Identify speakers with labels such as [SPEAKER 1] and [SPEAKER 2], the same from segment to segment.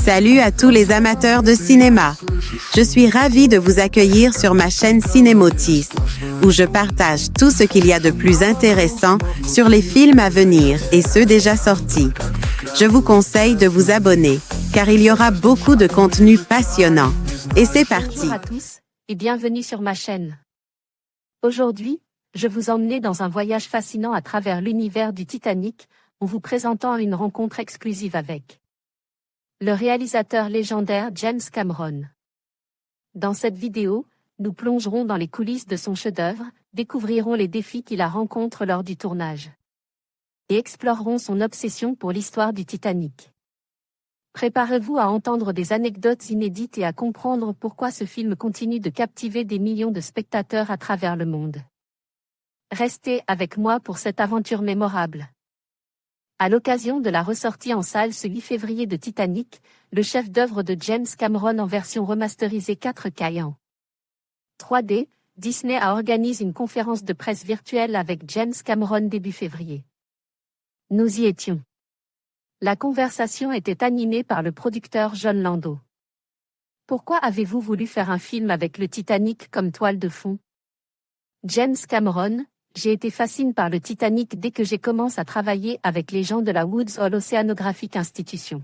[SPEAKER 1] Salut à tous les amateurs de cinéma. Je suis ravie de vous accueillir sur ma chaîne Cinémotis, où je partage tout ce qu'il y a de plus intéressant sur les films à venir et ceux déjà sortis. Je vous conseille de vous abonner, car il y aura beaucoup de contenu passionnant. Et c'est parti.
[SPEAKER 2] Bonjour à tous, et bienvenue sur ma chaîne. Aujourd'hui, je vous emmène dans un voyage fascinant à travers l'univers du Titanic, en vous présentant une rencontre exclusive avec le réalisateur légendaire James Cameron. Dans cette vidéo, nous plongerons dans les coulisses de son chef-d'œuvre, découvrirons les défis qu'il a rencontrés lors du tournage et explorerons son obsession pour l'histoire du Titanic. Préparez-vous à entendre des anecdotes inédites et à comprendre pourquoi ce film continue de captiver des millions de spectateurs à travers le monde. Restez avec moi pour cette aventure mémorable. À l'occasion de la ressortie en salle ce 8 février de Titanic, le chef-d'œuvre de James Cameron en version remasterisée 4K en 3D, Disney a organisé une conférence de presse virtuelle avec James Cameron début février. Nous y étions. La conversation était animée par le producteur Jon Landau. Pourquoi avez-vous voulu faire un film avec le Titanic comme toile de fond? James Cameron: j'ai été fasciné par le Titanic dès que j'ai commencé à travailler avec les gens de la Woods Hole Oceanographic Institution,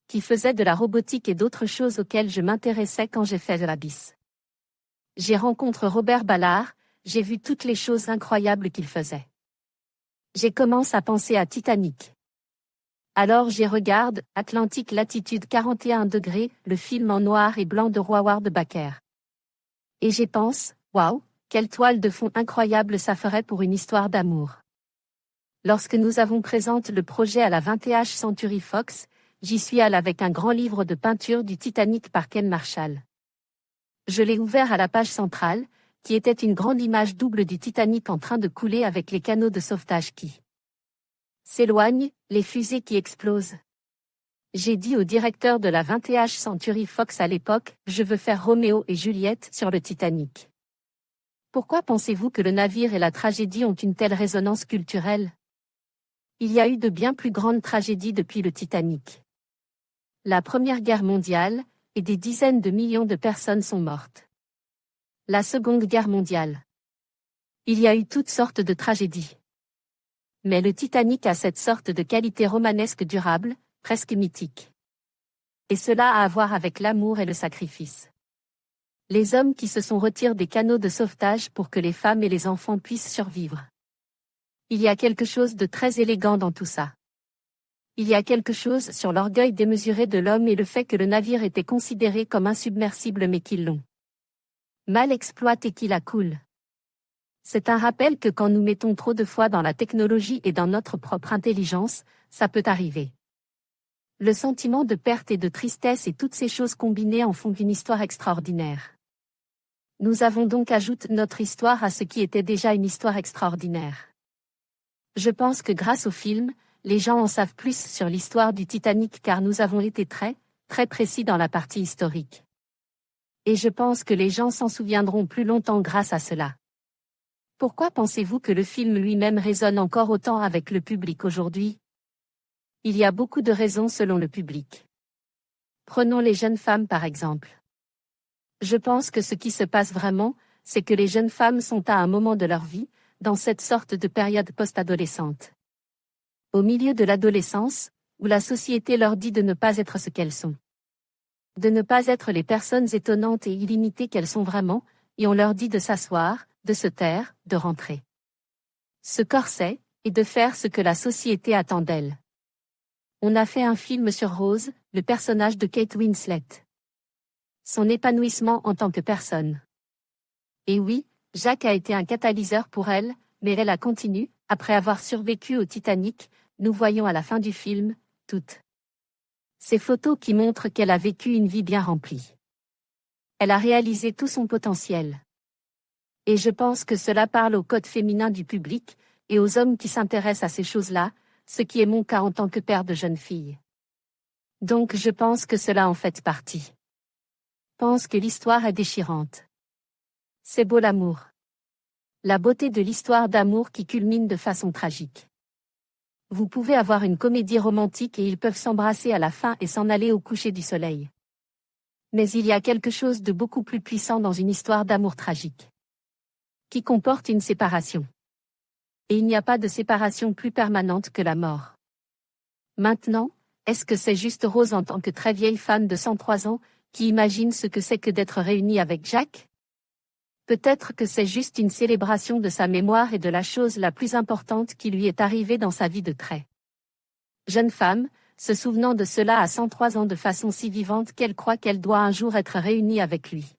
[SPEAKER 2] qui faisaient de la robotique et d'autres choses auxquelles je m'intéressais quand j'ai fait de l'Abyss. J'ai rencontré Robert Ballard, j'ai vu toutes les choses incroyables qu'il faisait. J'ai commencé à penser à Titanic. Alors j'ai regardé Atlantic Latitude 41 degrés, le film en noir et blanc de Howard Baker. Et j'ai pensé, waouh, quelle toile de fond incroyable ça ferait pour une histoire d'amour. Lorsque nous avons présenté le projet à la 20th Century Fox, j'y suis allé avec un grand livre de peinture du Titanic par Ken Marshall. Je l'ai ouvert à la page centrale, qui était une grande image double du Titanic en train de couler avec les canaux de sauvetage qui s'éloignent, les fusées qui explosent. J'ai dit au directeur de la 20th Century Fox à l'époque, je veux faire Roméo et Juliette sur le Titanic. Pourquoi pensez-vous que le navire et la tragédie ont une telle résonance culturelle? Il y a eu de bien plus grandes tragédies depuis le Titanic. La Première Guerre mondiale, et des dizaines de millions de personnes sont mortes. La Seconde Guerre mondiale. Il y a eu toutes sortes de tragédies. Mais le Titanic a cette sorte de qualité romanesque durable, presque mythique. Et cela a à voir avec l'amour et le sacrifice. Les hommes qui se sont retirés des canaux de sauvetage pour que les femmes et les enfants puissent survivre. Il y a quelque chose de très élégant dans tout ça. Il y a quelque chose sur l'orgueil démesuré de l'homme et le fait que le navire était considéré comme insubmersible mais qu'ils l'ont mal exploité et qu'il a coule. C'est un rappel que quand nous mettons trop de foi dans la technologie et dans notre propre intelligence, ça peut arriver. Le sentiment de perte et de tristesse et toutes ces choses combinées en font une histoire extraordinaire. Nous avons donc ajouté notre histoire à ce qui était déjà une histoire extraordinaire. Je pense que grâce au film, les gens en savent plus sur l'histoire du Titanic car nous avons été très, très précis dans la partie historique. Et je pense que les gens s'en souviendront plus longtemps grâce à cela. Pourquoi pensez-vous que le film lui-même résonne encore autant avec le public aujourd'hui? Il y a beaucoup de raisons selon le public. Prenons les jeunes femmes par exemple. Je pense que ce qui se passe vraiment, c'est que les jeunes femmes sont à un moment de leur vie, dans cette sorte de période post-adolescente. Au milieu de l'adolescence, où la société leur dit de ne pas être ce qu'elles sont. De ne pas être les personnes étonnantes et illimitées qu'elles sont vraiment, et on leur dit de s'asseoir, de se taire, de rentrer. Ce corset, et de faire ce que la société attend d'elles. On a fait un film sur Rose, le personnage de Kate Winslet. Son épanouissement en tant que personne. Et oui, Jacques a été un catalyseur pour elle, mais elle a continué, après avoir survécu au Titanic, nous voyons à la fin du film, toutes ces photos qui montrent qu'elle a vécu une vie bien remplie. Elle a réalisé tout son potentiel. Et je pense que cela parle au code féminin du public, et aux hommes qui s'intéressent à ces choses-là, ce qui est mon cas en tant que père de jeune fille. Donc je pense que cela en fait partie. Pense que l'histoire est déchirante. C'est beau l'amour. La beauté de l'histoire d'amour qui culmine de façon tragique. Vous pouvez avoir une comédie romantique et ils peuvent s'embrasser à la fin et s'en aller au coucher du soleil. Mais il y a quelque chose de beaucoup plus puissant dans une histoire d'amour tragique, qui comporte une séparation. Et il n'y a pas de séparation plus permanente que la mort. Maintenant, est-ce que c'est juste Rose en tant que très vieille femme de 103 ans, qui imagine ce que c'est que d'être réunie avec Jack? Peut-être que c'est juste une célébration de sa mémoire et de la chose la plus importante qui lui est arrivée dans sa vie de très jeune femme, se souvenant de cela à 103 ans de façon si vivante qu'elle croit qu'elle doit un jour être réunie avec lui.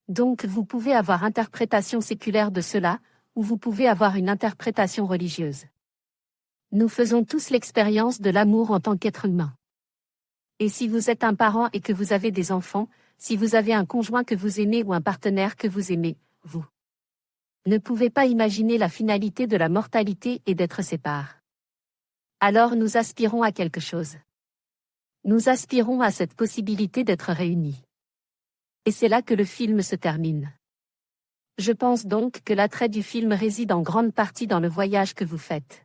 [SPEAKER 2] Donc vous pouvez avoir interprétation séculaire de cela, ou vous pouvez avoir une interprétation religieuse. Nous faisons tous l'expérience de l'amour en tant qu'être humain. Et si vous êtes un parent et que vous avez des enfants, si vous avez un conjoint que vous aimez ou un partenaire que vous aimez, vous ne pouvez pas imaginer la finalité de la mortalité et d'être séparés. Alors nous aspirons à quelque chose. Nous aspirons à cette possibilité d'être réunis. Et c'est là que le film se termine. Je pense donc que l'attrait du film réside en grande partie dans le voyage que vous faites.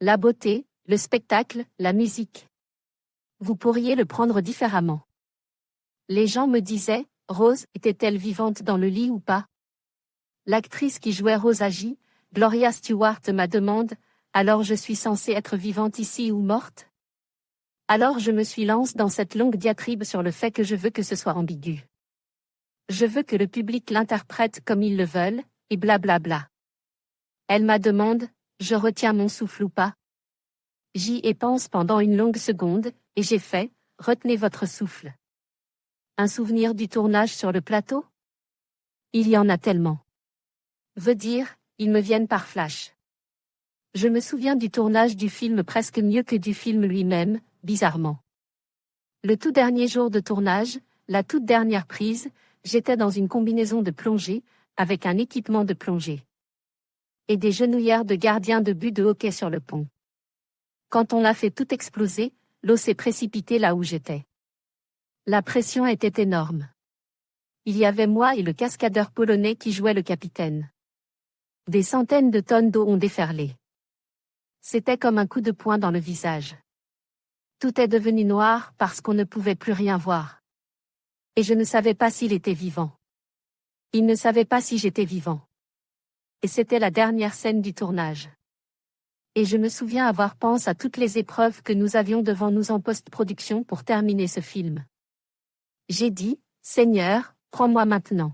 [SPEAKER 2] La beauté, le spectacle, la musique. Vous pourriez le prendre différemment. Les gens me disaient, Rose, était-elle vivante dans le lit ou pas? L'actrice qui jouait Rose agit, Gloria Stewart m'a demandé, alors je suis censée être vivante ici ou morte? Alors je me suis lancée dans cette longue diatribe sur le fait que je veux que ce soit ambigu. Je veux que le public l'interprète comme ils le veulent, et blablabla. Elle m'a demandé, je retiens mon souffle ou pas? J'y ai pensé pendant une longue seconde, et j'ai fait, retenez votre souffle. Un souvenir du tournage sur le plateau? Il y en a tellement. Veut dire, ils me viennent par flash. Je me souviens du tournage du film presque mieux que du film lui-même, bizarrement. Le tout dernier jour de tournage, la toute dernière prise, j'étais dans une combinaison de plongée, avec un équipement de plongée. Et des genouillères de gardien de but de hockey sur le pont. Quand on a fait tout exploser, l'eau s'est précipitée là où j'étais. La pression était énorme. Il y avait moi et le cascadeur polonais qui jouait le capitaine. Des centaines de tonnes d'eau ont déferlé. C'était comme un coup de poing dans le visage. Tout est devenu noir parce qu'on ne pouvait plus rien voir. Et je ne savais pas s'il était vivant. Il ne savait pas si j'étais vivant. Et c'était la dernière scène du tournage. Et je me souviens avoir pensé à toutes les épreuves que nous avions devant nous en post-production pour terminer ce film. J'ai dit, Seigneur, prends-moi maintenant.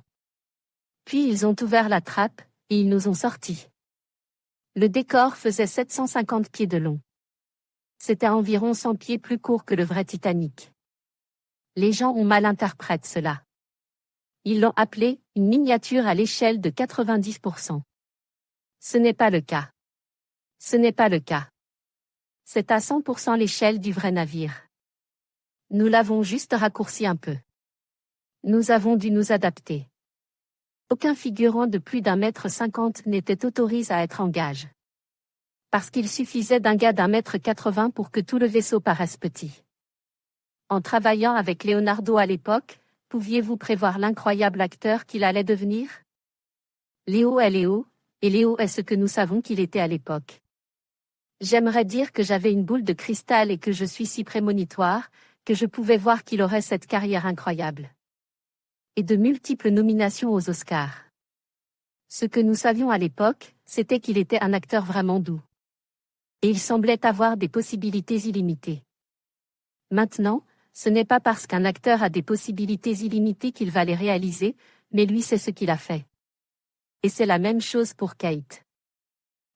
[SPEAKER 2] Puis ils ont ouvert la trappe, et ils nous ont sortis. Le décor faisait 750 pieds de long. C'était environ 100 pieds plus court que le vrai Titanic. Les gens ont mal interprété cela. Ils l'ont appelé une miniature à l'échelle de 90%. Ce n'est pas le cas. Ce n'est pas le cas. C'est à 100% l'échelle du vrai navire. Nous l'avons juste raccourci un peu. Nous avons dû nous adapter. Aucun figurant de plus d'1,50 m n'était autorisé à être en gage. Parce qu'il suffisait d'un gars d'1,80 m pour que tout le vaisseau paraisse petit. En travaillant avec Leonardo à l'époque, pouviez-vous prévoir l'incroyable acteur qu'il allait devenir? Léo est Léo, et Léo est ce que nous savons qu'il était à l'époque. J'aimerais dire que j'avais une boule de cristal et que je suis si prémonitoire, que je pouvais voir qu'il aurait cette carrière incroyable. Et de multiples nominations aux Oscars. Ce que nous savions à l'époque, c'était qu'il était un acteur vraiment doux. Et il semblait avoir des possibilités illimitées. Maintenant, ce n'est pas parce qu'un acteur a des possibilités illimitées qu'il va les réaliser, mais lui c'est ce qu'il a fait. Et c'est la même chose pour Kate.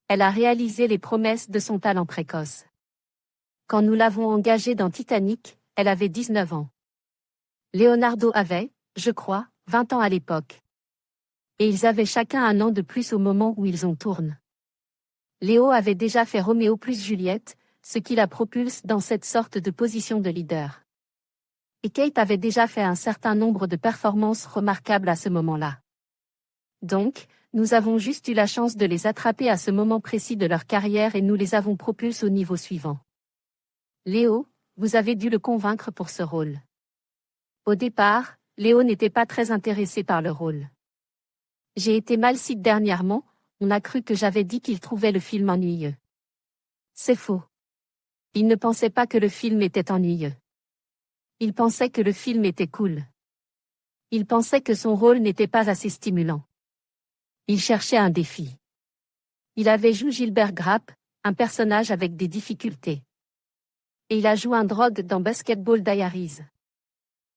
[SPEAKER 2] Elle a réalisé les promesses de son talent précoce. Quand nous l'avons engagée dans Titanic, elle avait 19 ans. Leonardo avait, je crois, 20 ans à l'époque. Et ils avaient chacun un an de plus au moment où ils ont tourné. Léo avait déjà fait Roméo plus Juliette, ce qui la propulse dans cette sorte de position de leader. Et Kate avait déjà fait un certain nombre de performances remarquables à ce moment-là. Donc, nous avons juste eu la chance de les attraper à ce moment précis de leur carrière et nous les avons propulsés au niveau suivant. Léo, vous avez dû le convaincre pour ce rôle. Au départ, Léo n'était pas très intéressé par le rôle. J'ai été mal cite dernièrement, on a cru que j'avais dit qu'il trouvait le film ennuyeux. C'est faux. Il ne pensait pas que le film était ennuyeux. Il pensait que le film était cool. Il pensait que son rôle n'était pas assez stimulant. Il cherchait un défi. Il avait joué Gilbert Grape, un personnage avec des difficultés. Et il a joué un drogue dans Basketball Diaries.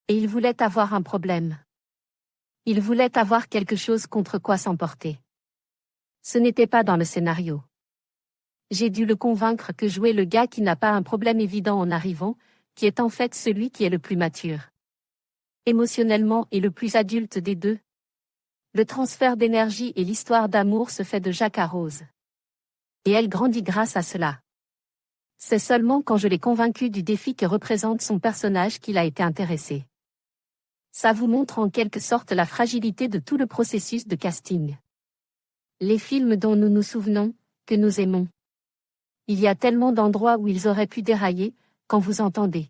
[SPEAKER 2] Et il voulait avoir un problème. Il voulait avoir quelque chose contre quoi s'emporter. Ce n'était pas dans le scénario. J'ai dû le convaincre que jouer le gars qui n'a pas un problème évident en arrivant, qui est en fait celui qui est le plus mature. Émotionnellement et le plus adulte des deux. Le transfert d'énergie et l'histoire d'amour se fait de Jack à Rose. Et elle grandit grâce à cela. C'est seulement quand je l'ai convaincu du défi que représente son personnage qu'il a été intéressé. Ça vous montre en quelque sorte la fragilité de tout le processus de casting. Les films dont nous nous souvenons, que nous aimons. Il y a tellement d'endroits où ils auraient pu dérailler, quand vous entendez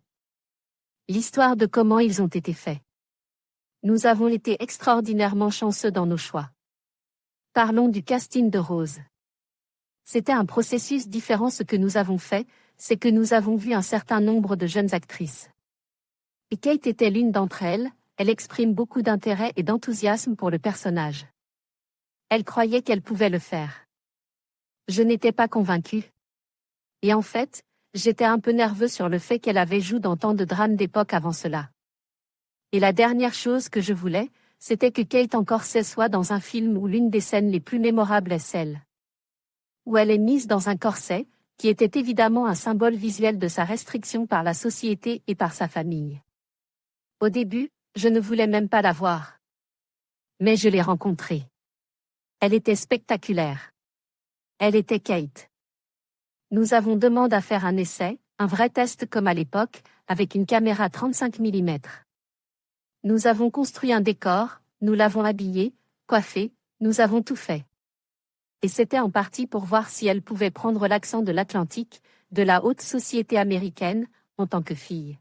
[SPEAKER 2] l'histoire de comment ils ont été faits. Nous avons été extraordinairement chanceux dans nos choix. Parlons du casting de Rose. C'était un processus différent. Ce que nous avons fait, c'est que nous avons vu un certain nombre de jeunes actrices. Et Kate était l'une d'entre elles, elle exprime beaucoup d'intérêt et d'enthousiasme pour le personnage. Elle croyait qu'elle pouvait le faire. Je n'étais pas convaincue. Et en fait, j'étais un peu nerveux sur le fait qu'elle avait joué dans tant de drames d'époque avant cela. Et la dernière chose que je voulais, c'était que Kate encore soit dans un film où l'une des scènes les plus mémorables est celle où elle est mise dans un corset, qui était évidemment un symbole visuel de sa restriction par la société et par sa famille. Au début, je ne voulais même pas la voir. Mais je l'ai rencontrée. Elle était spectaculaire. Elle était Kate. Nous avons demandé à faire un essai, un vrai test comme à l'époque, avec une caméra 35 mm. Nous avons construit un décor, nous l'avons habillée, coiffée, nous avons tout fait. Et c'était en partie pour voir si elle pouvait prendre l'accent de l'Atlantique, de la haute société américaine, en tant que fille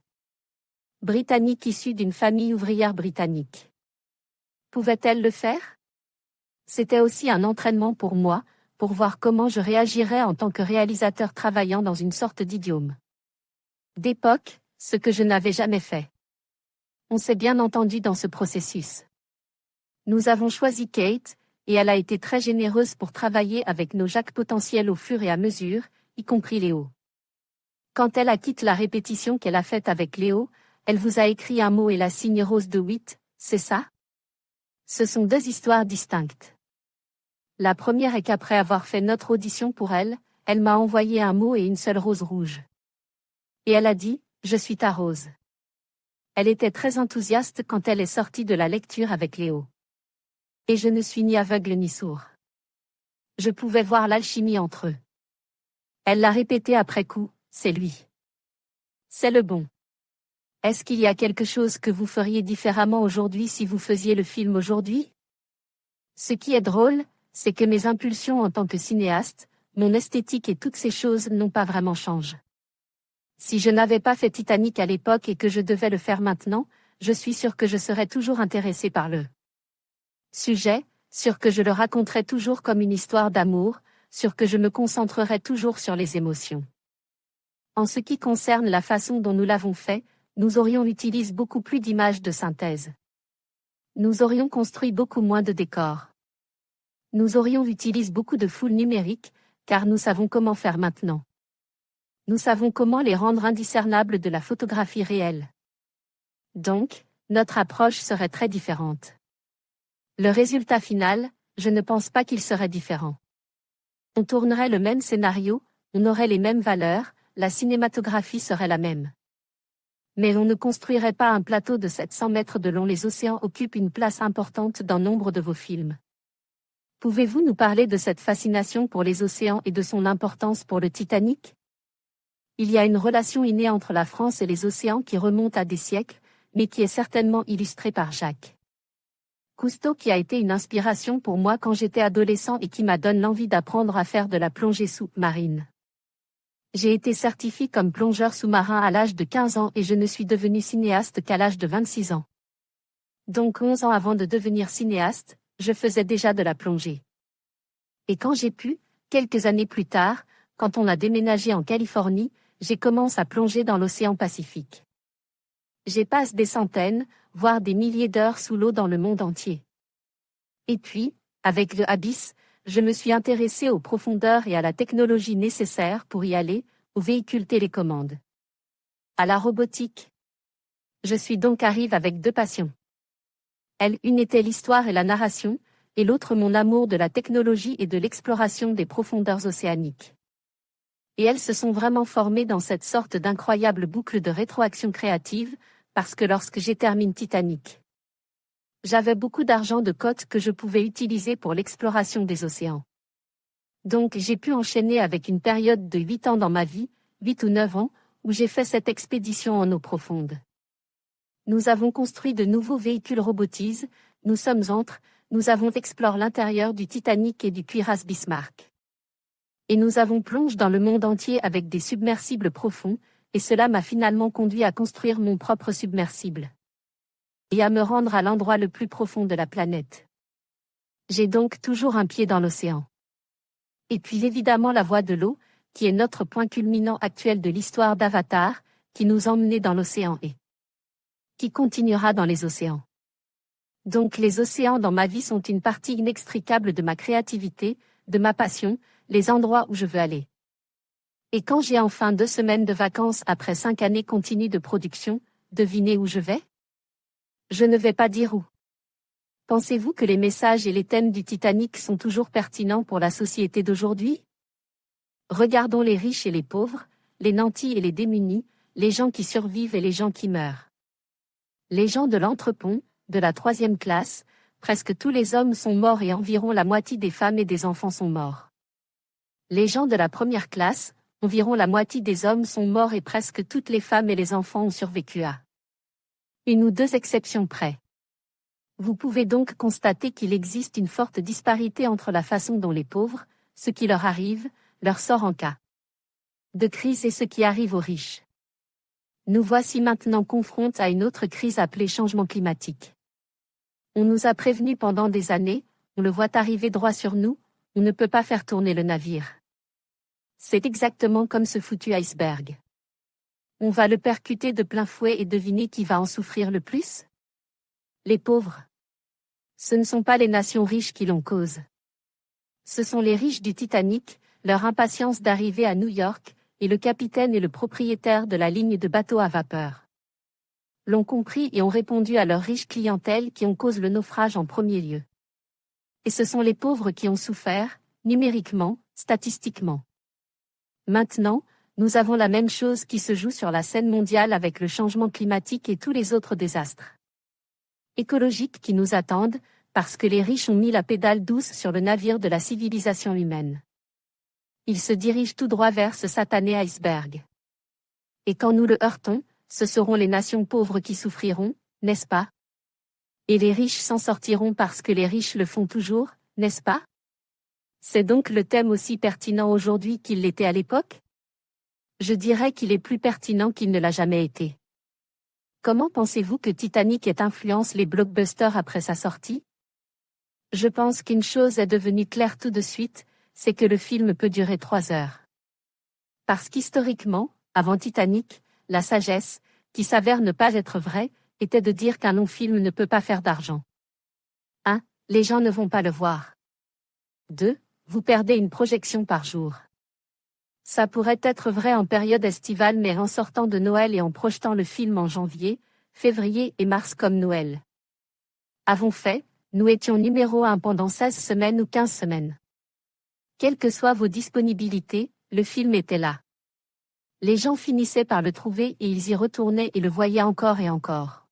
[SPEAKER 2] britannique issue d'une famille ouvrière britannique. Pouvait-elle le faire? C'était aussi un entraînement pour moi, pour voir comment je réagirais en tant que réalisateur travaillant dans une sorte d'idiome d'époque, ce que je n'avais jamais fait. On s'est bien entendu dans ce processus. Nous avons choisi Kate, et elle a été très généreuse pour travailler avec nos Jacques potentiels au fur et à mesure, y compris Léo. Quand elle a quitté la répétition qu'elle a faite avec Léo, elle vous a écrit un mot et la signe rose de 8, c'est ça? Ce sont deux histoires distinctes. La première est qu'après avoir fait notre audition pour elle, elle m'a envoyé un mot et une seule rose rouge. Et elle a dit, je suis ta rose. Elle était très enthousiaste quand elle est sortie de la lecture avec Léo. Et je ne suis ni aveugle ni sourd. Je pouvais voir l'alchimie entre eux. Elle l'a répété après coup, c'est lui. C'est le bon. Est-ce qu'il y a quelque chose que vous feriez différemment aujourd'hui si vous faisiez le film aujourd'hui? Ce qui est drôle, c'est que mes impulsions en tant que cinéaste, mon esthétique et toutes ces choses n'ont pas vraiment changé. Si je n'avais pas fait Titanic à l'époque et que je devais le faire maintenant, je suis sûr que je serais toujours intéressée par le sujet, sûr que je le raconterais toujours comme une histoire d'amour, sûr que je me concentrerais toujours sur les émotions. En ce qui concerne la façon dont nous l'avons fait, nous aurions utilisé beaucoup plus d'images de synthèse. Nous aurions construit beaucoup moins de décors. Nous aurions utilisé beaucoup de foules numériques, car nous savons comment faire maintenant. Nous savons comment les rendre indiscernables de la photographie réelle. Donc, notre approche serait très différente. Le résultat final, je ne pense pas qu'il serait différent. On tournerait le même scénario, on aurait les mêmes valeurs, la cinématographie serait la même. Mais on ne construirait pas un plateau de 700 mètres de long. Les océans occupent une place importante dans nombre de vos films. Pouvez-vous nous parler de cette fascination pour les océans et de son importance pour le Titanic? Il y a une relation innée entre la France et les océans qui remonte à des siècles, mais qui est certainement illustrée par Jacques Cousteau, qui a été une inspiration pour moi quand j'étais adolescent et qui m'a donné l'envie d'apprendre à faire de la plongée sous-marine. J'ai été certifié comme plongeur sous-marin à l'âge de 15 ans et je ne suis devenu cinéaste qu'à l'âge de 26 ans. Donc 11 ans avant de devenir cinéaste, je faisais déjà de la plongée. Et quand j'ai pu, quelques années plus tard, quand on a déménagé en Californie, j'ai commencé à plonger dans l'océan Pacifique. J'ai passé des centaines, voire des milliers d'heures sous l'eau dans le monde entier. Et puis, avec le Abyss, je me suis intéressé aux profondeurs et à la technologie nécessaire pour y aller, aux véhicules télécommandes, à la robotique. Je suis donc arrivé avec deux passions. Une était l'histoire et la narration, et l'autre mon amour de la technologie et de l'exploration des profondeurs océaniques. Et elles se sont vraiment formées dans cette sorte d'incroyable boucle de rétroaction créative, parce que lorsque j'ai terminé Titanic, j'avais beaucoup d'argent de côte que je pouvais utiliser pour l'exploration des océans. Donc j'ai pu enchaîner avec une période de 8 ans dans ma vie, 8 ou 9 ans, où j'ai fait cette expédition en eau profonde. Nous avons construit de nouveaux véhicules robotisés, nous avons exploré l'intérieur du Titanic et du cuirasse Bismarck. Et nous avons plongé dans le monde entier avec des submersibles profonds, et cela m'a finalement conduit à construire mon propre submersible. Et à me rendre à l'endroit le plus profond de la planète. J'ai donc toujours un pied dans l'océan. Et puis évidemment la voie de l'eau, qui est notre point culminant actuel de l'histoire d'Avatar, qui nous emmenait dans l'océan et qui continuera dans les océans. Donc les océans dans ma vie sont une partie inextricable de ma créativité, de ma passion, les endroits où je veux aller. Et quand j'ai enfin 2 semaines de vacances après 5 années continues de production, devinez où je vais? Je ne vais pas dire où. Pensez-vous que les messages et les thèmes du Titanic sont toujours pertinents pour la société d'aujourd'hui? Regardons les riches et les pauvres, les nantis et les démunis, les gens qui survivent et les gens qui meurent. Les gens de l'entrepont, de la 3e classe, presque tous les hommes sont morts et environ la moitié des femmes et des enfants sont morts. Les gens de la 1re classe, environ la moitié des hommes sont morts et presque toutes les femmes et les enfants ont survécu à 1 ou 2 exceptions près. Vous pouvez donc constater qu'il existe une forte disparité entre la façon dont les pauvres, ce qui leur arrive, leur sort en cas de crise et ce qui arrive aux riches. Nous voici maintenant confrontés à une autre crise appelée changement climatique. On nous a prévenus pendant des années, on le voit arriver droit sur nous, on ne peut pas faire tourner le navire. C'est exactement comme ce foutu iceberg. On va le percuter de plein fouet et devinez qui va en souffrir le plus? Les pauvres. Ce ne sont pas les nations riches qui l'ont cause. Ce sont les riches du Titanic, leur impatience d'arriver à New York, et le capitaine et le propriétaire de la ligne de bateaux à vapeur l'ont compris et ont répondu à leur riche clientèle qui ont causé le naufrage en premier lieu. Et ce sont les pauvres qui ont souffert, numériquement, statistiquement. Maintenant, nous avons la même chose qui se joue sur la scène mondiale avec le changement climatique et tous les autres désastres écologiques qui nous attendent, parce que les riches ont mis la pédale douce sur le navire de la civilisation humaine. Ils se dirigent tout droit vers ce satané iceberg. Et quand nous le heurtons, ce seront les nations pauvres qui souffriront, n'est-ce pas? Et les riches s'en sortiront parce que les riches le font toujours, n'est-ce pas? C'est donc le thème aussi pertinent aujourd'hui qu'il l'était à l'époque? Je dirais qu'il est plus pertinent qu'il ne l'a jamais été. Comment pensez-vous que Titanic ait influencé les blockbusters après sa sortie? Je pense qu'une chose est devenue claire tout de suite, c'est que le film peut durer 3 heures. Parce qu'historiquement, avant Titanic, la sagesse, qui s'avère ne pas être vraie, était de dire qu'un long film ne peut pas faire d'argent. 1. Les gens ne vont pas le voir. 2. Vous perdez une projection par jour. Ça pourrait être vrai en période estivale mais en sortant de Noël et en projetant le film en janvier, février et mars comme Noël. Avons fait, nous étions numéro 1 pendant 16 semaines ou 15 semaines. Quelles que soient vos disponibilités, le film était là. Les gens finissaient par le trouver et ils y retournaient et le voyaient encore et encore.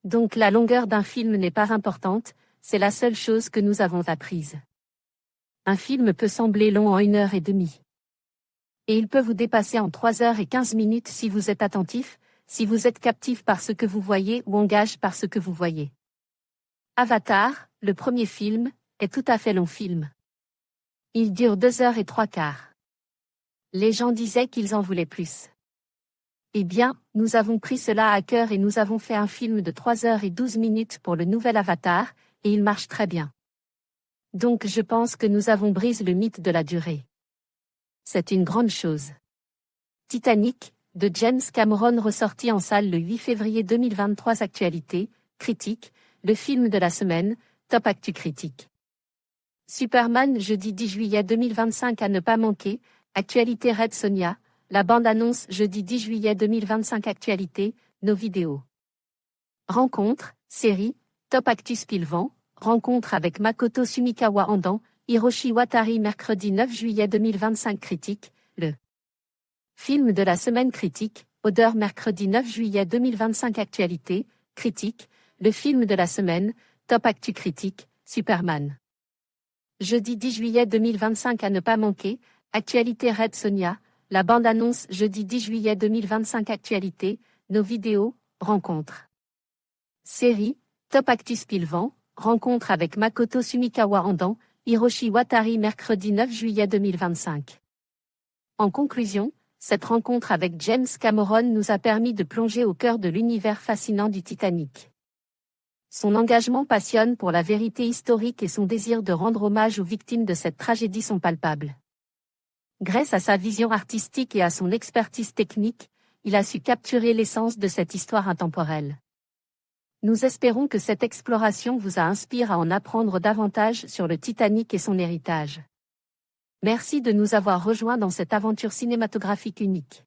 [SPEAKER 2] Donc la longueur d'un film n'est pas importante, c'est la seule chose que nous avons apprise. Un film peut sembler long en 1h30. Et il peut vous dépasser en 3h15 si vous êtes attentif, si vous êtes captif par ce que vous voyez ou engagé par ce que vous voyez. Avatar, le premier film, est tout à fait long film. Il dure 2h03. Les gens disaient qu'ils en voulaient plus. Eh bien, nous avons pris cela à cœur et nous avons fait un film de 3h12 pour le nouvel Avatar, et il marche très bien. Donc je pense que nous avons brisé le mythe de la durée. C'est une grande chose. Titanic, de James Cameron, ressorti en salle le 8 février 2023. Actualité, critique, le film de la semaine, top actu critique. Superman, jeudi 10 juillet 2025 à ne pas manquer, actualité Red Sonja, la bande-annonce jeudi 10 juillet 2025. Actualité, nos vidéos. Rencontre, série, top actu Spilvan, rencontre avec Makoto Sumikawa Andan, Hiroshi Watari mercredi 9 juillet 2025. Critique, le film de la semaine critique, Odeur mercredi 9 juillet 2025. Actualité, critique, le film de la semaine, top actu critique, Superman. Jeudi 10 juillet 2025 à ne pas manquer, actualité Red Sonja, la bande-annonce jeudi 10 juillet 2025. Actualité, nos vidéos, rencontre. Série, top actu Spilvan, rencontre avec Makoto Sumikawa Andan, Hiroshi Watari mercredi 9 juillet 2025. En conclusion, cette rencontre avec James Cameron nous a permis de plonger au cœur de l'univers fascinant du Titanic. Son engagement passionne pour la vérité historique et son désir de rendre hommage aux victimes de cette tragédie sont palpables. Grâce à sa vision artistique et à son expertise technique, il a su capturer l'essence de cette histoire intemporelle. Nous espérons que cette exploration vous a inspiré à en apprendre davantage sur le Titanic et son héritage. Merci de nous avoir rejoints dans cette aventure cinématographique unique.